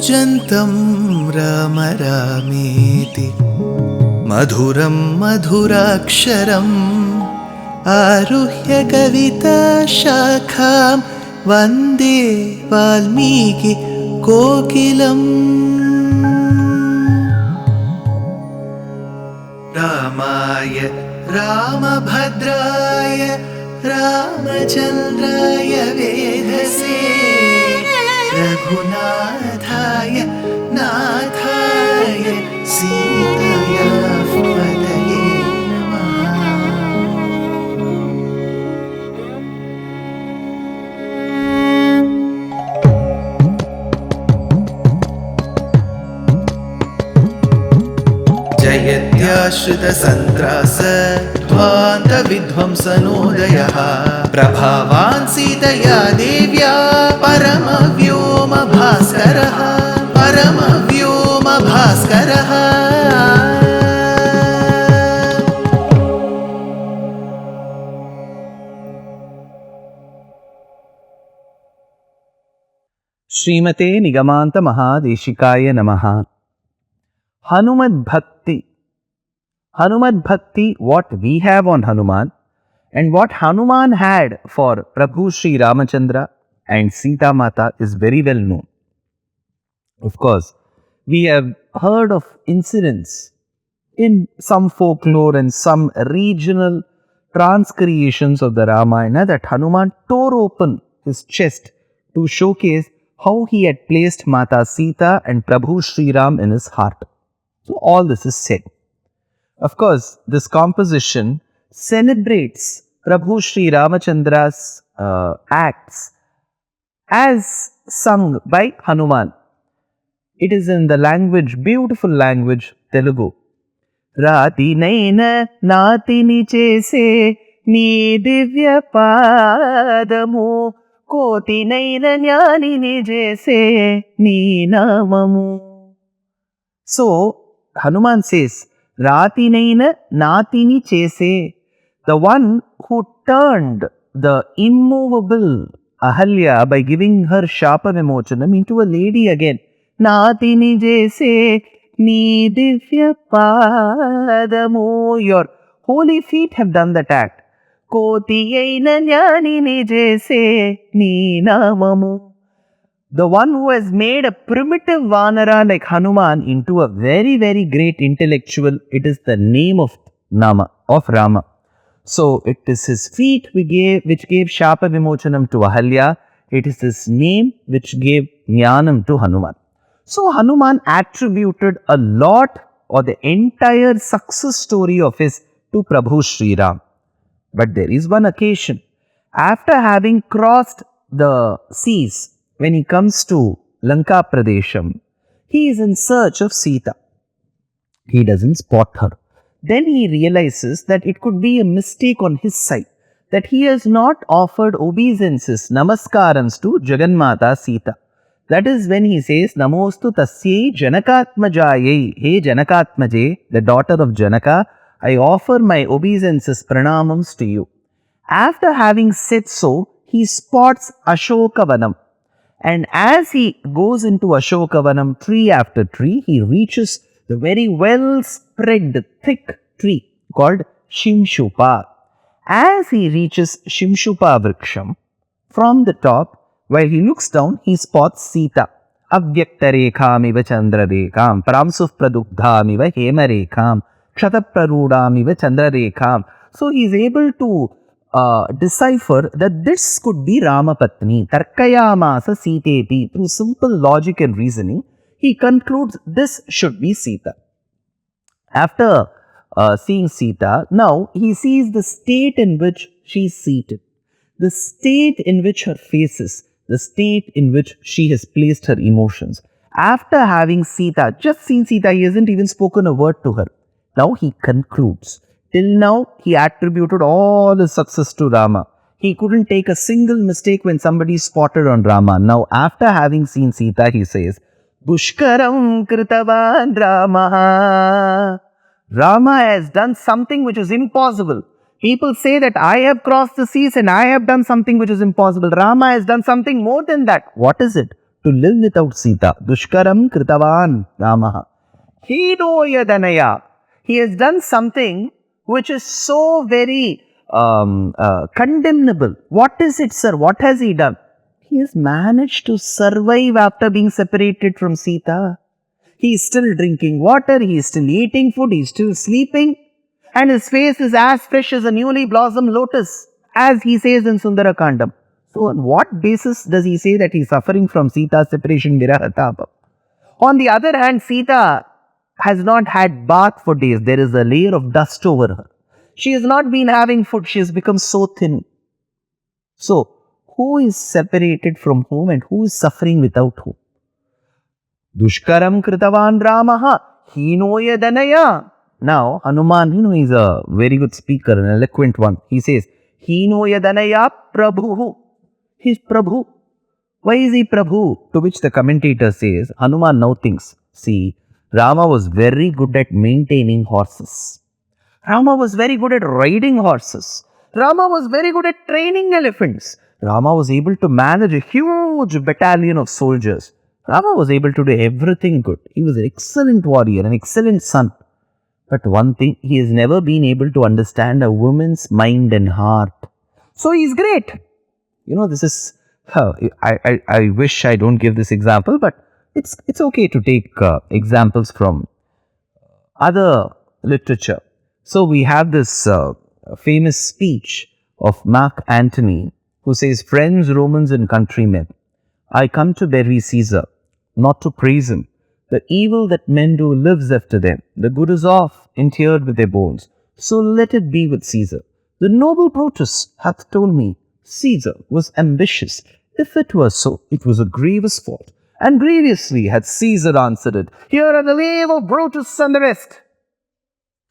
कूजन्तं राम रामेति मधुरं मधुराक्षरम् आरुह्य कविताशाखां वन्दे वाल्मीकि कोकिलम्। रामाय रामभद्राय रामचन्द्राय वेधसे रघुनाथाय नाथाय सीताया पतये नमः। जयत्याश्रितसन्त्रास ध्वान्तविध्वंसनोदयः प्रभावान् सीतया देव्या परमव्योमभास्करः परमव्योमभास्करः। श्रीमते निगमान्त महादेशिकाय नमः। Hanuman Bhakti. Hanuman Bhakti, what we have on Hanuman and what Hanuman had for Prabhu Sri Ramachandra and Sita Mata is very well known. Of course, we have heard of incidents in some folklore and some regional transcreations of the Ramayana that Hanuman tore open his chest to showcase how he had placed Mata Sita and Prabhu Sri Ram in his heart. So all this is said. Of course, this composition celebrates Prabhu Sri Ramachandra's acts as sung by Hanuman. It is in the language, beautiful language, Telugu. Rati naina natini chese ni divya padamu koti naina jnanini jese ni namamu. So, Hanuman says, Rati naina natini chese, the one who turned the immovable Ahalya by giving her Shapa Vimochanam into a lady again. Natini jese ni divya padamu, your holy feet have done that act. Koti yaina jnanini jese ni namamu. The one who has made a primitive Vanara like Hanuman into a very, very great intellectual, it is the name of Rama. So, it is his feet which gave Shapa Vimochanam to Ahalya. It is his name which gave Jnanam to Hanuman. So, Hanuman attributed a lot or the entire success story of his to Prabhu Sri Ram. But there is one occasion. After having crossed the seas, when he comes to Lanka Pradesham, he is in search of Sita. He doesn't spot her. Then he realizes that it could be a mistake on his side, that he has not offered obeisances, namaskarams to Jagannmata Sita. That is when he says, Namostu tasyai janakatmajayai. Hey Janakatmaje, the daughter of Janaka, I offer my obeisances, pranamams to you. After having said so, he spots Ashokavanam. And as he goes into Ashokavanam tree after tree, he reaches the very well spread thick tree called Shimshupa. As he reaches Shimshupa Vriksham, from the top, while he looks down, he spots Sita. Avyaktarekhamiva chandrarekham, pramsuf pradugdhamiva hemarekham, kshatraprarudamiva chandrarekham. So he is able to decipher that this could be Ramapatni. Tarkayamasa Siteti. Through simple logic and reasoning, he concludes this should be Sita. After seeing Sita, now he sees the state in which she is seated, the state in which her face is, the state in which she has placed her emotions. After having Sita, just seen Sita, he hasn't even spoken a word to her. Now he concludes. Till now, he attributed all his success to Rama. He couldn't take a single mistake when somebody spotted on Rama. Now, after having seen Sita, he says, Bushkaram kritavan Rama. Rama has done something which is impossible. People say that I have crossed the seas and I have done something which is impossible. Rama has done something more than that. What is it? to live without Sita. Dushkaram kritavan Ramaha. Hinoya danaya. He has done something which is so very condemnable. What is it, sir? What has he done? He has managed to survive after being separated from Sita. He is still drinking water, he is still eating food, he is still sleeping, and his face is as fresh as a newly blossomed lotus, as he says in Sundara Kandam. So, on what basis does he say that he is suffering from Sita's separation, Virahatapa? On the other hand, Sita has not had bath for days. There is a layer of dust over her. She has not been having food. She has become so thin. So, who is separated from whom and who is suffering without whom? Dushkaram kritavan Ramaha hinoya danaya. Now, Hanuman, is a very good speaker, an eloquent one. He says, hinoya danaya prabhu. He is Prabhu. Why is he Prabhu? To which the commentator says, Hanuman now thinks, see, Rama was very good at maintaining horses. Rama was very good at riding horses. Rama was very good at training elephants. Rama was able to manage a huge battalion of soldiers. Rama was able to do everything good. He was an excellent warrior, an excellent son. But one thing, he has never been able to understand a woman's mind and heart. So he is great. This is, I wish I don't give this example, but it's okay to take examples from other literature. So we have this famous speech of Mark Antony, who says, friends, Romans and countrymen, I come to bury Caesar, not to praise him. The evil that men do lives after them. The good is off, interred with their bones. So let it be with Caesar. The noble Brutus hath told me, Caesar was ambitious. If it were so, it was a grievous fault. And grievously had Caesar answered it. Here are the leave of Brutus and the rest.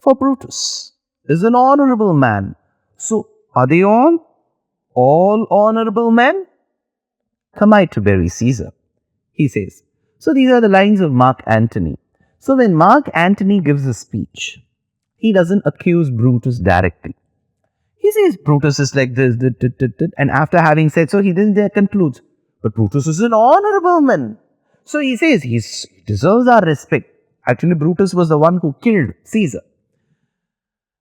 For Brutus is an honorable man. So are they all honorable men? Come I to bury Caesar, he says. So these are the lines of Mark Antony. So when Mark Antony gives a speech, he doesn't accuse Brutus directly. He says Brutus is like this, and after having said so, he then concludes, but Brutus is an honorable man. So he says he deserves our respect. Actually, Brutus was the one who killed Caesar.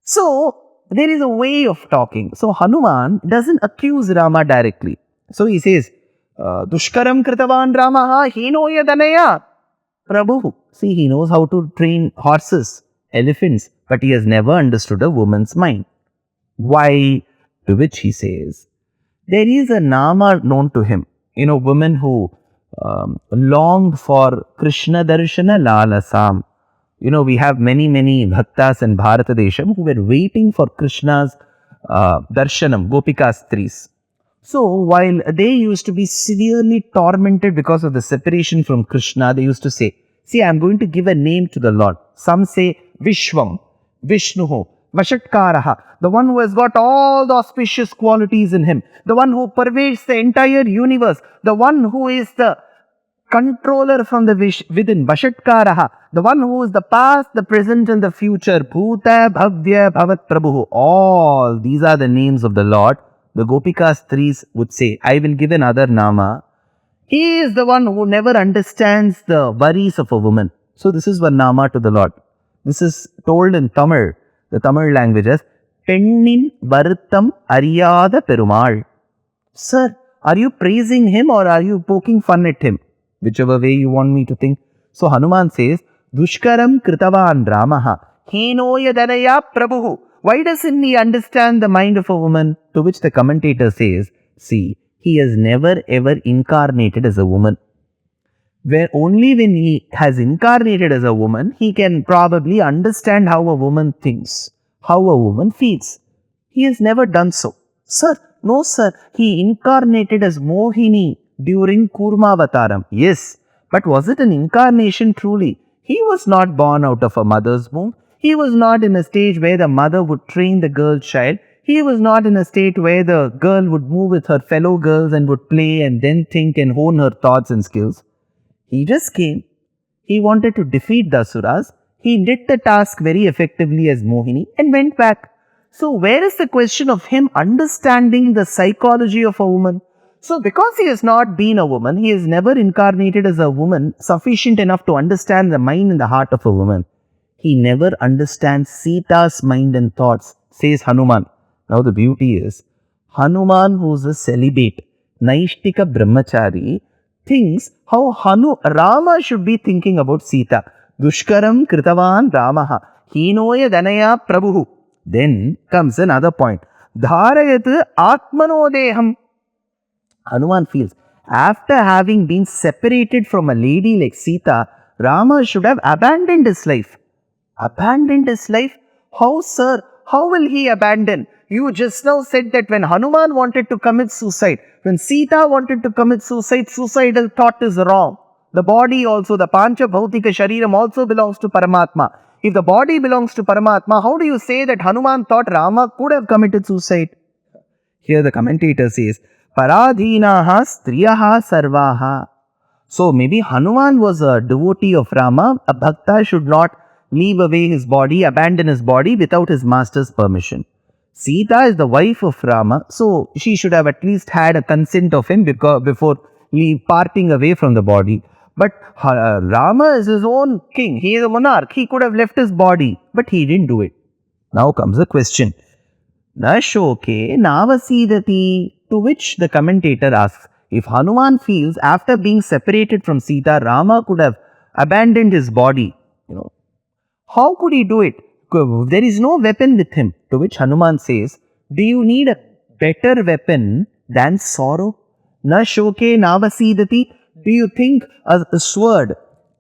So there is a way of talking. So Hanuman doesn't accuse Rama directly. So he says, Dushkaram kritavan Ramaha hinoya danaya Prabhu. See, he knows how to train horses, elephants, but he has never understood a woman's mind. Why? To which he says, there is a nama known to him. Women who longed for Krishna Darshana Lalasam. We have many bhaktas in Bharatadesham who were waiting for Krishna's darshanam, Gopika Stris. So, while they used to be severely tormented because of the separation from Krishna, they used to say, see, I am going to give a name to the Lord. Some say Vishwam, Vishnuhu, Vashatkaraha, the one who has got all the auspicious qualities in him, the one who pervades the entire universe, the one who is the controller from the within, Vashatkaraha, the one who is the past, the present and the future, Bhuta, Bhavya, Bhavat, Prabhu. All these are the names of the Lord. The Gopika Stris would say, I will give another nama. He is the one who never understands the worries of a woman. So this is one nama to the Lord. This is told in Tamil, the Tamil language as Pennin Varuttam Ariyada Perumal. Sir, are you praising him or are you poking fun at him? Whichever way you want me to think. So Hanuman says, Dushkaram kritavan Ramaha hinoya danaya Prabhu. Why doesn't he understand the mind of a woman? To which the commentator says, see, he has never ever incarnated as a woman. Where only when he has incarnated as a woman, he can probably understand how a woman thinks, how a woman feels. He has never done so. Sir, no sir, he incarnated as Mohini during Kurmavataram. Yes, but was it an incarnation truly? He was not born out of a mother's womb. He was not in a stage where the mother would train the girl child. He was not in a state where the girl would move with her fellow girls and would play and then think and hone her thoughts and skills. He just came. He wanted to defeat the Asuras. He did the task very effectively as Mohini and went back. So where is the question of him understanding the psychology of a woman? So, because he has not been a woman, he has never incarnated as a woman sufficient enough to understand the mind and the heart of a woman. He never understands Sita's mind and thoughts, says Hanuman. Now, the beauty is, Hanuman, who's a celibate, Naishtika Brahmachari, thinks how Rama should be thinking about Sita. Dushkaram Kritavan Ramaha. Hinoya Danaya Prabhu. Then comes another point. Dharayat Atmanodeham. Hanuman feels after having been separated from a lady like Sita, Rama should have abandoned his life. Abandoned his life? How, sir? How will he abandon? You just now said that when Hanuman wanted to commit suicide, when Sita wanted to commit suicide, suicidal thought is wrong. The body also, the Pancha Bhautika Shariram also belongs to Paramatma. If the body belongs to Paramatma, how do you say that Hanuman thought Rama could have committed suicide? Here the commentator says, Paradhinaha striyaha sarvaha. So maybe Hanuman was a devotee of Rama. A bhakta should not leave away his body, abandon his body without his master's permission. Sita is the wife of Rama, so she should have at least had a consent of him before parting away from the body. But Rama is his own king. He is a monarch. He could have left his body, but he didn't do it. Now comes the question. Na shoke navasidati, to which the commentator asks, if Hanuman feels after being separated from Sita, Rama could have abandoned his body, how could he do it? There is no weapon with him. To which Hanuman says, do you need a better weapon than sorrow? Na shoke navasidati. Do you think a sword,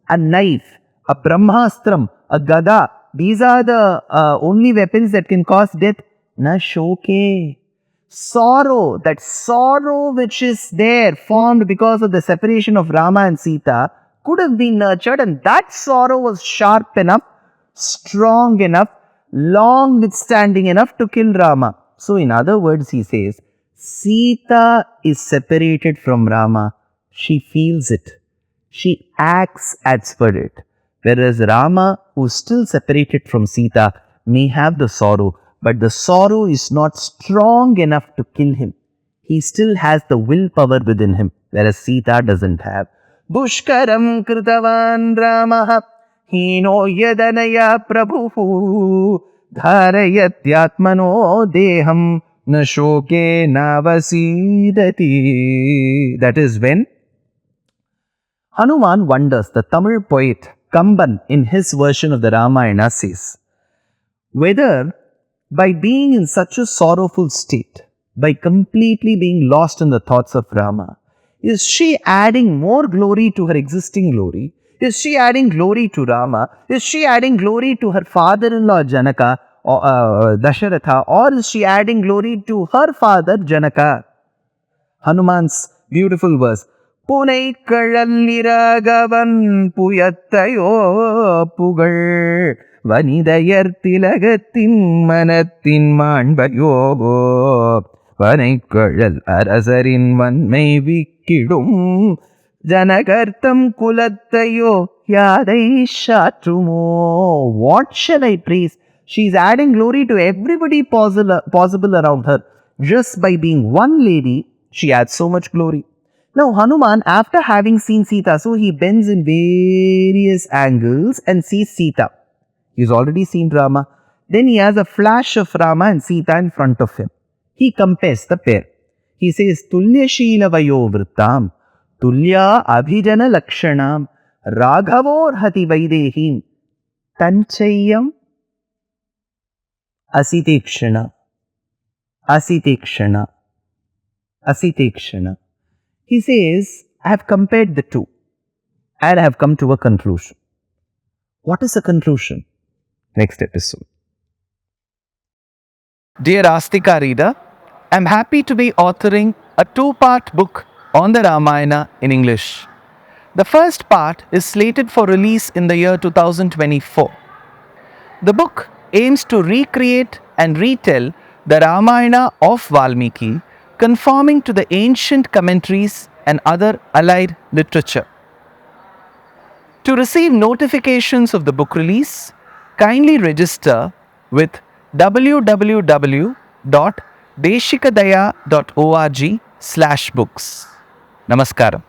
a knife, a brahmastram, a gada, these are the only weapons that can cause death? Na shoke. Sorrow, that sorrow which is there, formed because of the separation of Rama and Sita, could have been nurtured, and that sorrow was sharp enough, strong enough, long withstanding enough to kill Rama. So, in other words, he says, Sita is separated from Rama. She feels it. She acts as per it. Whereas Rama, who is still separated from Sita, may have the sorrow, but the sorrow is not strong enough to kill him. He still has the willpower within him, whereas Sita doesn't have. Bushkaram Kritavan Ramaha Hino Yadanaya Prabhu Dharayatyatmano Deham Nashoke Navasidati. That is when Hanuman wonders. The Tamil poet Kamban, in his version of the Ramayana, says, whether by being in such a sorrowful state, by completely being lost in the thoughts of Rama, is she adding more glory to her existing glory? Is she adding glory to Rama? Is she adding glory to her father-in-law Janaka, or Dasharatha, or is she adding glory to her father Janaka? Hanuman's beautiful verse. Punai Kalalliragavan Puyattayo Pugal Vanidayar Tilagatin Manatin Manbayogo Vanai Kalal Arasarin Vanmai Vikidum Janakartam Kulattayo Yadai Shatrumo. What shall I praise? She is adding glory to everybody possible around her. Just by being one lady, she adds so much glory. Now Hanuman, after having seen Sita, so he bends in various angles and sees Sita. He's already seen Rama. Then he has a flash of Rama and Sita in front of him. He compares the pair. He says, Tulya Sheela Vayo Vrittam, Tulya Abhijana Lakshanam, Raghavor Hati Vaidehim, Tanchayam Asitekshana. Asitekshana. Asitekshana. He says, I have compared the two and I have come to a conclusion. What is the conclusion? Next episode. Dear Astika reader, I am happy to be authoring a 2-part book on the Ramayana in English. The first part is slated for release in the year 2024. The book aims to recreate and retell the Ramayana of Valmiki, conforming to the ancient commentaries and other allied literature. To receive notifications of the book release, kindly register with www.deshikadaya.org books. Namaskaram.